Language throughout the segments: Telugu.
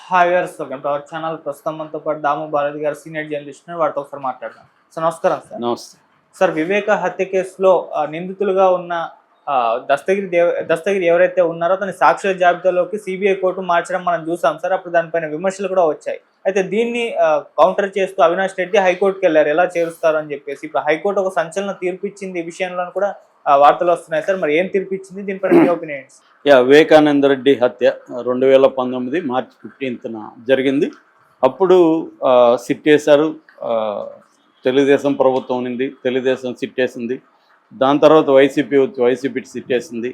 Hi viewers, welcome to our channel. ప్రస్తుతం మనతో పాటు దాము భారతి గారు సీనియర్ జర్నలిస్ట్, వారితో ఒకసారి మాట్లాడదాం. సార్ నమస్కారం. సార్ నమస్తే. సార్ వివేక హత్య కేసులో నిందితులుగా ఉన్న దస్తగిరి ఎవరైతే ఉన్నారో అతని సాక్షుల జాబితాలోకి సిబిఐ కోర్టు మార్చడం మనం చూసాం సార్. అప్పుడు దానిపైన విమర్శలు కూడా వచ్చాయి. అయితే దీన్ని కౌంటర్ చేస్తూ అవినాష్ రెడ్డి హైకోర్టుకి వెళ్ళారు, ఎలా చేరుస్తారు అని చెప్పేసి. ఇప్పుడు హైకోర్టు ఒక సంచలన తీర్పు ఇచ్చింది, ఈ విషయంలో కూడా వార్తలు వస్తున్నాయి సార్. మరి ఏం తీర్పు ఇచ్చింది, దీనిపైన మీ ఒపీనియన్? వివేకానంద రెడ్డి హత్య 2019 మార్చి 15న జరిగింది. అప్పుడు సిట్ వేశారు, తెలుగుదేశం ప్రభుత్వం ఉంది, తెలుగుదేశం సిట్ వేసింది. దాని తర్వాత వైసీపీ వచ్చి వైసీపీ సిట్ వేసింది.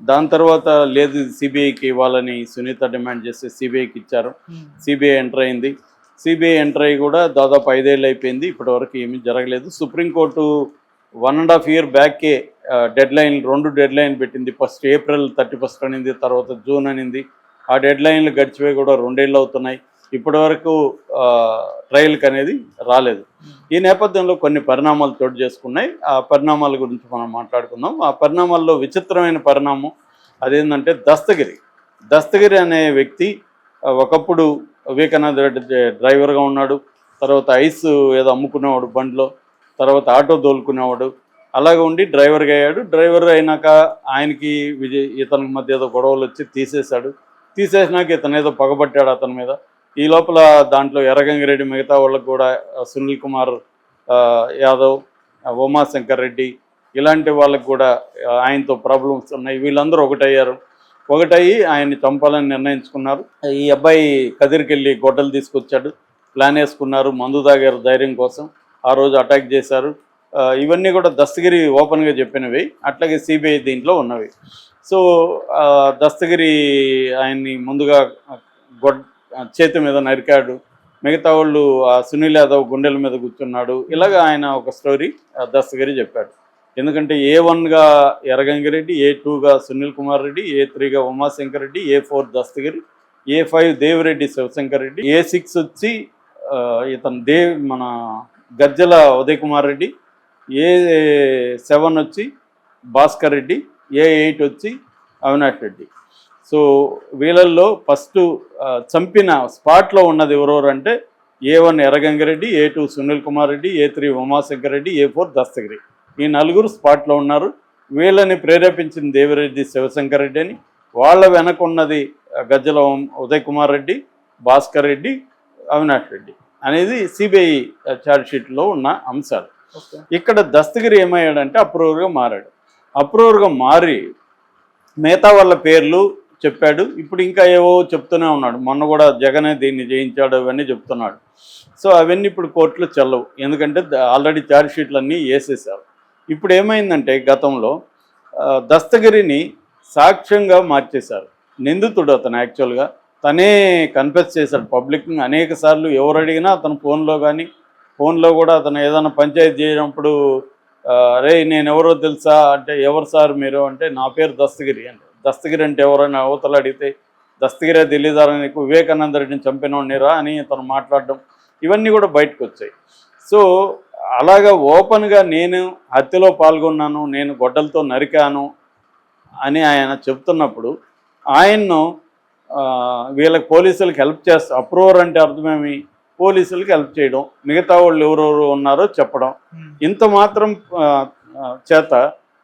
దాని తర్వాత లేదు సిబిఐకి ఇవ్వాలని సునీత డిమాండ్ చేస్తే సిబిఐకి ఇచ్చారు. సిబిఐ ఎంటర్ అయింది. సిబిఐ ఎంటర్ అయ్యి కూడా దాదాపు 5 ఏళ్ళు అయిపోయింది, ఇప్పటి వరకు ఏమీ జరగలేదు. సుప్రీంకోర్టు 1.5 year బ్యాక్కే రెండు డెడ్ లైన్ పెట్టింది. ఫస్ట్ April 31 అనింది, తర్వాత జూన్ అనింది. ఆ డెడ్ లైన్లు గడిచిపోయి కూడా 2 ఏళ్ళు అవుతున్నాయి, ఇప్పటి వరకు ట్రయల్కి అనేది రాలేదు. ఈ నేపథ్యంలో కొన్ని పరిణామాలు చోటు చేసుకున్నాయి. ఆ పరిణామాల గురించి మనం మాట్లాడుకుందాం. ఆ పరిణామాల్లో విచిత్రమైన పరిణామం అదేంటంటే దస్తగిరి అనే వ్యక్తి ఒకప్పుడు వివేకానంద రెడ్డి డ్రైవర్గా ఉన్నాడు. తర్వాత ఐస్ ఏదో అమ్ముకునేవాడు బండిలో, తర్వాత ఆటో దోలుకునేవాడు. అలాగే ఉండి డ్రైవర్గా అయ్యాడు. డ్రైవర్ అయినాక ఆయనకి ఇతనికి మధ్య ఏదో గొడవలు వచ్చి తీసేసినాక ఇతను ఏదో పగబట్టాడు అతని మీద. ఈ లోపల దాంట్లో ఎర్రగంగిరెడ్డి, మిగతా వాళ్ళకు కూడా సునీల్ కుమార్ యాదవ్, ఉమాశంకర్ రెడ్డి, ఇలాంటి వాళ్ళకు కూడా ఆయనతో ప్రాబ్లమ్స్ ఉన్నాయి. వీళ్ళందరూ ఒకటయ్యి ఆయన్ని చంపాలని నిర్ణయించుకున్నారు. ఈ అబ్బాయి కదిరికెళ్ళి గొడ్డలు తీసుకొచ్చాడు, ప్లాన్ వేసుకున్నారు, మందు తాగారు ధైర్యం కోసం. ఆ రోజు అటాక్ చేశారు. ఇవన్నీ కూడా దస్తగిరి ఓపెన్గా చెప్పినవి, అట్లాగే సిబిఐ దీంట్లో ఉన్నవి. సో దస్తగిరి ఆయన్ని ముందుగా చేతి మీద నరికాడు, మిగతా వాళ్ళు సునీల్ యాదవ్ గుండెల మీద కూర్చున్నాడు. ఇలాగ ఆయన ఒక స్టోరీ దస్తగిరి చెప్పాడు. ఎందుకంటే A1గా Erra Gangi Reddy, A2గా Sunil Kumar Reddy, A3గా Umashankar Reddy, A4 Dastagiri, A5 Devireddy Shivshankar Reddy, A6 వచ్చి ఇతను మన గజ్జల ఉదయ్ కుమార్ రెడ్డి, A7 వచ్చి భాస్కర్ రెడ్డి, A8 వచ్చి అవినాష్ రెడ్డి. సో వీళ్ళల్లో ఫస్ట్ చంపిన స్పాట్లో ఉన్నది ఎవరెవరు అంటే A1 Erra Gangi Reddy, A2 Sunil Kumar Reddy, A3 Umashankar Reddy, A4 Dastagiri. ఈ 4 స్పాట్లో ఉన్నారు. వీళ్ళని ప్రేరేపించిన దేవిరెడ్డి శివశంకర్ రెడ్డి అని, వాళ్ళ వెనకున్నది గజ్జల ఉదయ్ కుమార్ రెడ్డి, భాస్కర్ రెడ్డి, అవినాష్ రెడ్డి అనేది సిబిఐ ఛార్జ్షీట్లో ఉన్న అంశాలు. ఇక్కడ దస్తగిరి ఏమయ్యాడంటే అప్రూవర్గా మారి మిగతా వాళ్ళ పేర్లు చెప్పాడు. ఇప్పుడు ఇంకా ఏవో చెప్తూనే ఉన్నాడు. మొన్న కూడా జగనే దీన్ని చేయించాడు, అవన్నీ చెప్తున్నాడు. సో అవన్నీ ఇప్పుడు కోర్టులో చెల్లవు, ఎందుకంటే ఆల్రెడీ ఛార్జ్షీట్లన్నీ వేసేసారు. ఇప్పుడు ఏమైందంటే గతంలో దస్తగిరిని సాక్ష్యంగా మార్చేశారు. నిందితుడు అతను యాక్చువల్గా తనే కన్ఫెస్ చేశాడు పబ్లిక్ అనేక సార్లు. ఎవరు అడిగినా అతను ఫోన్లో కూడా అతను ఏదైనా పంచాయతీ చేయనప్పుడు రే నేను ఎవరో తెలుసా అంటే, ఎవరు సార్ మీరు అంటే, నా పేరు దస్తగిరి అంటే. దస్తగిరి అంటే ఎవరైనా అవతల అడిగితే దస్తగిరే తెలియదారా నీకు, వివేకానంద రెడ్డిని చంపినోడినిరా అని అతను మాట్లాడడం, ఇవన్నీ కూడా బయటకు వచ్చాయి. సో అలాగా ఓపెన్గా నేను హత్యలో పాల్గొన్నాను, నేను గొడ్డలతో నరికాను అని ఆయన చెప్తున్నప్పుడు ఆయన్ను వీళ్ళకి పోలీసులకు హెల్ప్ చేస్తా, అప్రూవర్ అంటే అర్థమేమి, పోలీసులకు హెల్ప్ చేయడం, మిగతా వాళ్ళు ఎవరెవరు ఉన్నారో చెప్పడం, ఇంత మాత్రం చేత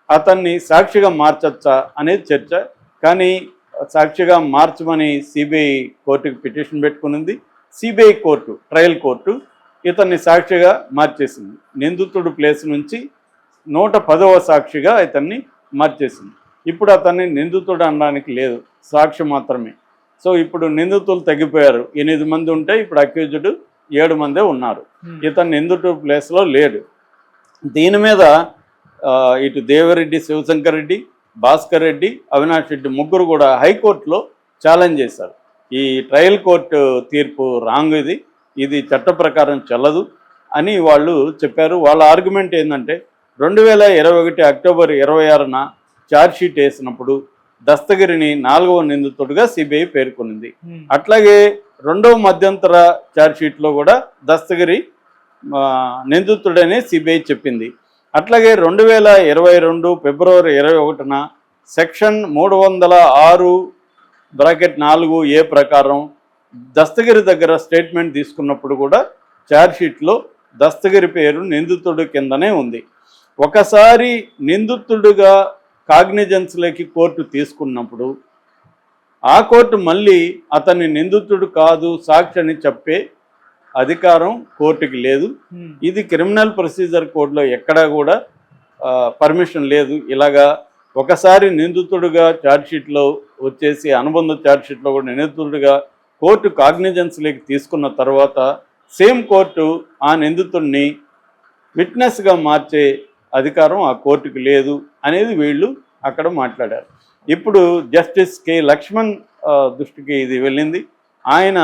అతన్ని సాక్షిగా మార్చచ్చా అనేది చర్చ. కానీ సాక్షిగా మార్చమని సిబిఐ కోర్టుకి పిటిషన్ పెట్టుకునింది. సిబిఐ కోర్టు, ట్రయల్ కోర్టు ఇతన్ని సాక్షిగా మార్చేసింది. నిందితుడు ప్లేస్ నుంచి 110వ సాక్షిగా ఇతన్ని మార్చేసింది. ఇప్పుడు అతన్ని నిందితుడు అనడానికి లేదు, సాక్షి మాత్రమే. సో ఇప్పుడు నిందితులు తగ్గిపోయారు. 8 మంది ఉంటే ఇప్పుడు అక్యూజ్డ్ 7 మందే ఉన్నారు. ఇతను నిందితుడు ప్లేస్లో లేడు. దీని మీద ఇటు దేవిరెడ్డి శివశంకర్ రెడ్డి, భాస్కర్ రెడ్డి, అవినాష్ రెడ్డి ముగ్గురు కూడా హైకోర్టులో ఛాలెంజ్ చేశారు. ఈ ట్రయల్ కోర్టు తీర్పు రాంగ్, ఇది చట్ట ప్రకారం చెల్లదు అని వాళ్ళు చెప్పారు. వాళ్ళ ఆర్గ్యుమెంట్ ఏంటంటే 2021 అక్టోబర్ 26న ఛార్జ్షీట్ వేసినప్పుడు దస్తగిరిని 4వ నిందితుడిగా సిబిఐ పేర్కొనింది. అట్లాగే 2వ మధ్యంతర ఛార్జ్షీట్లో కూడా దస్తగిరి నిందితుడని సిబిఐ చెప్పింది. అట్లాగే 2022 ఫిబ్రవరి 21న సెక్షన్ 306(4)A ప్రకారం దస్తగిరి దగ్గర స్టేట్మెంట్ తీసుకున్నప్పుడు కూడా ఛార్జ్షీట్లో దస్తగిరి పేరు నిందితుడి కిందనే ఉంది. ఒకసారి నిందితుడిగా కాగ్నిజెన్స్లోకి కోర్టు తీసుకున్నప్పుడు ఆ కోర్టు మళ్ళీ అతన్ని నిందితుడు కాదు సాక్షి అని చెప్పే అధికారం కోర్టుకి లేదు. ఇది క్రిమినల్ ప్రొసీజర్ కోడ్లో ఎక్కడా కూడా పర్మిషన్ లేదు. ఇలాగా ఒకసారి నిందితుడిగా ఛార్జ్షీట్లో వచ్చేసి అనుబంధ ఛార్జ్షీట్లో కూడా నిందితుడిగా కోర్టు కాగ్నిజెన్స్లోకి తీసుకున్న తర్వాత సేమ్ కోర్టు ఆ నిందితుడిని విట్నెస్గా మార్చే అధికారం ఆ కోర్టుకి లేదు అనేది వీళ్ళు అక్కడ మాట్లాడారు. ఇప్పుడు జస్టిస్ కె లక్ష్మణ్ దృష్టికి ఇది వెళ్ళింది. ఆయన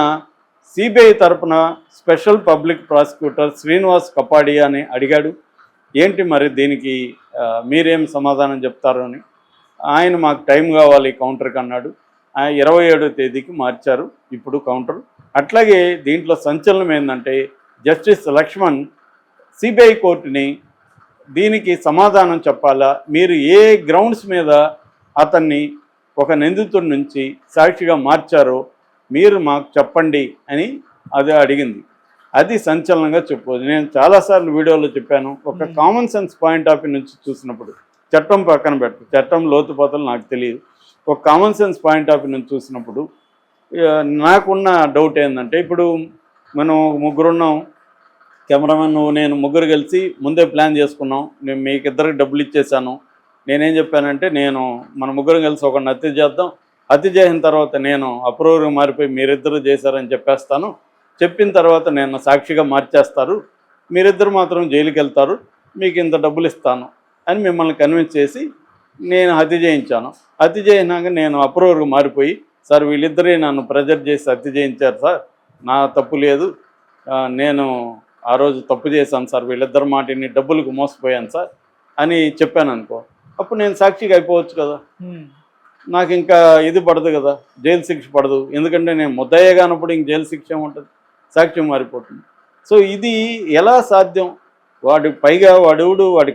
సిబిఐ తరపున స్పెషల్ పబ్లిక్ ప్రాసిక్యూటర్ శ్రీనివాస్ కపాడియాని అడిగాడు, ఏంటి మరి దీనికి మీరేం సమాధానం చెప్తారు అని. ఆయన మాకు టైం కావాలి కౌంటర్కి అన్నాడు. 27వ తేదీకి మార్చారు ఇప్పుడు కౌంటర్. అట్లాగే దీంట్లో సంచలనం ఏంటంటే జస్టిస్ లక్ష్మణ్ సిబిఐ కోర్టుని దీనికి సమాధానం చెప్పాలా, మీరు ఏ గ్రౌండ్స్ మీద అతన్ని ఒక నిందితుడి నుంచి సాక్షిగా మార్చారో మీరు మాకు చెప్పండి అని అది అడిగింది. అది సంచలనంగా చెప్పవచ్చు. నేను చాలాసార్లు వీడియోలో చెప్పాను, ఒక common sense point of view నుంచి చూసినప్పుడు, చట్టం పక్కన పెట్టు, చట్టం లోతుపాతలు నాకు తెలియదు, ఒక common sense point of view నుంచి చూసినప్పుడు నాకున్న డౌట్ ఏంటంటే, ఇప్పుడు మనం ముగ్గురున్నాం, కెమెరామెన్ నువ్వు నేను ముగ్గురు కలిసి ముందే ప్లాన్ చేసుకున్నాం, నేను మీకు ఇద్దరికి డబ్బులు ఇచ్చేసాను. నేనేం చెప్పానంటే, నేను మన ముగ్గురు కలిసి ఒకరిని హత్య చేద్దాం, హత్య చేసిన తర్వాత నేను అప్రూవర్గా మారిపోయి మీరిద్దరు చేశారని చెప్పేస్తాను, చెప్పిన తర్వాత నేను సాక్షిగా మార్చేస్తారు, మీరిద్దరు మాత్రం జైలుకి వెళ్తారు, మీకు ఇంత డబ్బులు ఇస్తాను అని మిమ్మల్ని కన్విన్స్ చేసి నేను హత్య చేయించాను. హత్య చేసినాక నేను అప్రూవర్గా మారిపోయి, సార్ వీళ్ళిద్దరే నన్ను ప్రెజర్ చేసి హత్య చేయించారు సార్, నా తప్పు లేదు, నేను ఆ రోజు తప్పు చేశాను సార్, వీళ్ళిద్దరు మాటిని డబ్బులకు మోసపోయాను సార్ అని చెప్పాను అనుకో, అప్పుడు నేను సాక్షిగా అయిపోవచ్చు కదా, నాకు ఇంకా ఇది పడదు కదా, జైలు శిక్ష పడదు. ఎందుకంటే నేను ముద్దయ్య కానప్పుడు ఇంక జైలు శిక్ష ఏముంటుంది, సాక్ష్యం మారిపోతుంది. సో ఇది ఎలా సాధ్యం? వాడి పైగా వాడి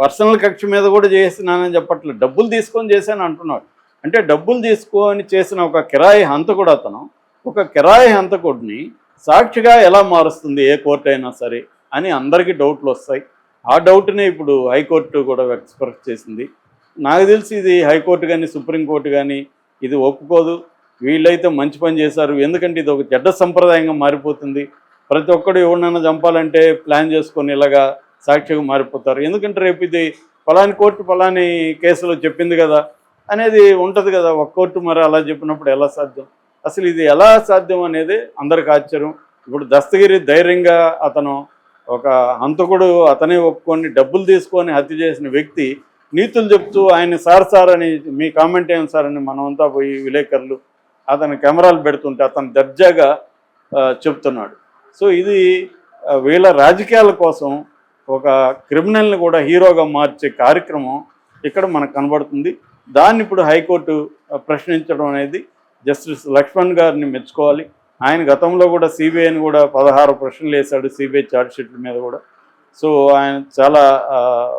పర్సనల్ కక్ష మీద కూడా చేసినానని చెప్పట్లేదు, డబ్బులు తీసుకొని చేశాను అంటున్నాడు. అంటే డబ్బులు తీసుకొని చేసిన ఒక కిరాయి హంతకుడు అతను ఒక కిరాయి హంతకుడిని సాక్షిగా ఎలా మారుస్తుంది ఏ కోర్టు అయినా సరే అని అందరికీ డౌట్లు వస్తాయి. ఆ డౌట్నే ఇప్పుడు హైకోర్టు కూడా ఎక్స్ప్రెస్ చేసింది. నాకు తెలిసి ఇది హైకోర్టు కానీ సుప్రీంకోర్టు కానీ ఇది ఒప్పుకోదు. వీళ్ళైతే మంచి పని చేశారు, ఎందుకంటే ఇది ఒక చెడ్డ సంప్రదాయంగా మారిపోతుంది. ప్రతి ఒక్కడు ఎవరినైనా చంపాలంటే ప్లాన్ చేసుకొని ఇలాగా సాక్షిగా మారిపోతారు. ఎందుకంటే రేపు ఇది ఫలాని కోర్టు ఫలాని కేసులో చెప్పింది కదా అనేది ఉంటుంది కదా, ఒక కోర్టు మరి అలా చెప్పినప్పుడు ఎలా సాధ్యం? అసలు ఇది ఎలా సాధ్యం అనేది అందరికి ఆశ్చర్యం. ఇప్పుడు దస్తగిరి ధైర్యంగా అతను ఒక హంతకుడు అతనే ఒప్పుకొని డబ్బులు తీసుకొని హత్య చేసిన వ్యక్తి నీతులు చెప్తూ ఆయన సార్ అని మీ కామెంట్ ఏం సార్ అని మనమంతా పోయి విలేకరులు అతని కెమెరాలు పెడుతుంటే అతను దర్జాగా చెప్తున్నాడు. సో ఇది వీళ్ళ రాజకీయాల కోసం ఒక క్రిమినల్ని కూడా హీరోగా మార్చే కార్యక్రమం ఇక్కడ మనకు కనబడుతుంది. దాన్ని ఇప్పుడు హైకోర్టు ప్రశ్నించడం అనేది జస్టిస్ లక్ష్మణ్ గారిని మెచ్చుకోవాలి. ఆయన గతంలో కూడా సిబిఐని కూడా 16 ప్రశ్నలు వేశాడు సిబిఐ ఛార్జ్షీట్ల మీద కూడా. సో ఆయన చాలా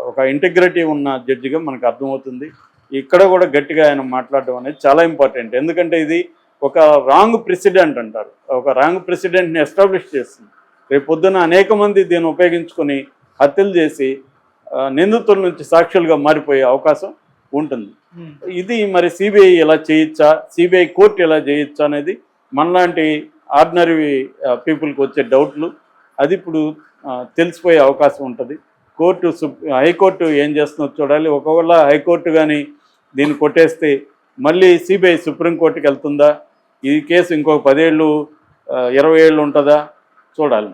ఒక ఇంటిగ్రిటీ ఉన్న జడ్జిగా మనకు అర్థమవుతుంది. ఇక్కడ కూడా గట్టిగా ఆయన మాట్లాడడం అనేది చాలా ఇంపార్టెంట్. ఎందుకంటే ఇది ఒక రాంగ్ ప్రెసిడెంట్ అంటారు, ఒక రాంగ్ ప్రెసిడెంట్ని ఎస్టాబ్లిష్ చేస్తుంది. రేపు పొద్దున అనేక మంది దీన్ని ఉపయోగించుకొని హత్యలు చేసి నిందితుల నుంచి సాక్షులుగా మారిపోయే అవకాశం ఉంటుంది. ఇది మరి సిబిఐ ఎలా చేయొచ్చా, సిబిఐ కోర్టు ఎలా చేయొచ్చా అనేది మనలాంటి ఆర్డినరీ పీపుల్కి వచ్చే డౌట్లు. అది ఇప్పుడు తెలిసిపోయే అవకాశం ఉంటుంది. హైకోర్టు ఏం చేస్తుందో చూడాలి. ఒకవేళ హైకోర్టు కానీ దీన్ని కొట్టేస్తే మళ్ళీ సిబిఐ సుప్రీంకోర్టుకి వెళ్తుందా, ఈ కేసు ఇంకొక 10 ఏళ్ళు 20 ఏళ్ళు ఉంటుందా చూడాలి.